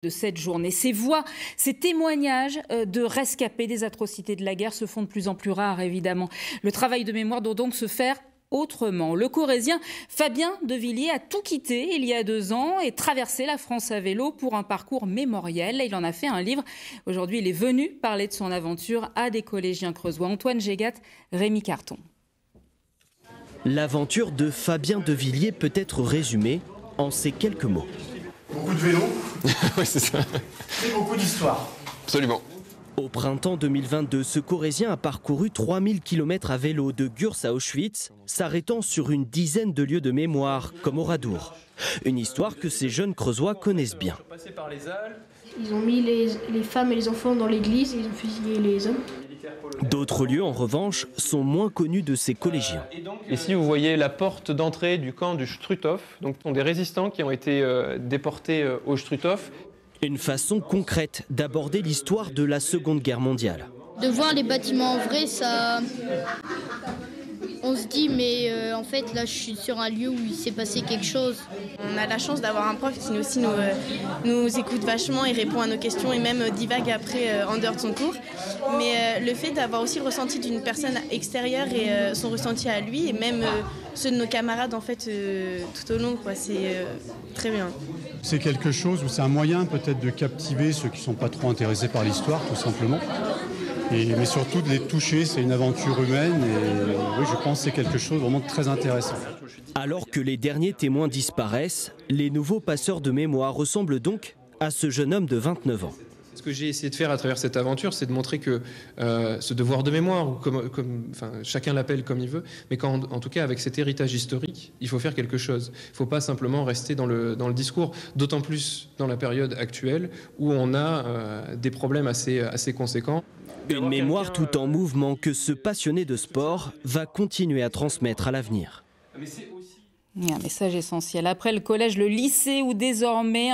de cette journée. Ces voix, ces témoignages de rescapés des atrocités de la guerre se font de plus en plus rares, évidemment. Le travail de mémoire doit donc se faire autrement. Le Corrézien Fabien de Villiers a tout quitté il y a 2 ans et traversé la France à vélo pour un parcours mémoriel. Il en a fait un livre. Aujourd'hui, il est venu parler de son aventure à des collégiens creusois. Antoine Gégat, Rémi Carton. L'aventure de Fabien de Villiers peut être résumée en ces quelques mots. Beaucoup de vélo. Oui, c'est ça. Et beaucoup d'histoire. Absolument. Au printemps 2022, ce Corrézien a parcouru 3000 km à vélo de Gurs à Auschwitz, s'arrêtant sur une dizaine de lieux de mémoire, comme Oradour. Une histoire que ces jeunes creusois connaissent bien. Ils ont mis les femmes et les enfants dans l'église et ils ont fusillé les hommes. D'autres lieux, en revanche, sont moins connus de ces collégiens. Ici, vous voyez la porte d'entrée du camp du Struthof. Donc, ce sont des résistants qui ont été déportés au Struthof. Une façon concrète d'aborder l'histoire de la Seconde Guerre mondiale. De voir les bâtiments en vrai, ça... On se dit, mais en fait, là, je suis sur un lieu où il s'est passé quelque chose. On a la chance d'avoir un prof qui aussi nous écoute vachement et répond à nos questions et même divague après en dehors de son cours. Mais le fait d'avoir aussi le ressenti d'une personne extérieure et son ressenti à lui et même ceux de nos camarades en fait tout au long, c'est très bien. C'est quelque chose où c'est un moyen peut-être de captiver ceux qui ne sont pas trop intéressés par l'histoire, tout simplement. Mais surtout de les toucher, c'est une aventure humaine et oui, je pense que c'est quelque chose vraiment de très intéressant. Alors que les derniers témoins disparaissent, les nouveaux passeurs de mémoire ressemblent donc à ce jeune homme de 29 ans. Ce que j'ai essayé de faire à travers cette aventure, c'est de montrer que ce devoir de mémoire, ou chacun l'appelle comme il veut, mais en tout cas avec cet héritage historique, il faut faire quelque chose. Il ne faut pas simplement rester dans le discours, d'autant plus dans la période actuelle où on a des problèmes assez conséquents. Une mémoire tout en mouvement que ce passionné de sport va continuer à transmettre à l'avenir. Un message essentiel. Après le collège, le lycée ou désormais...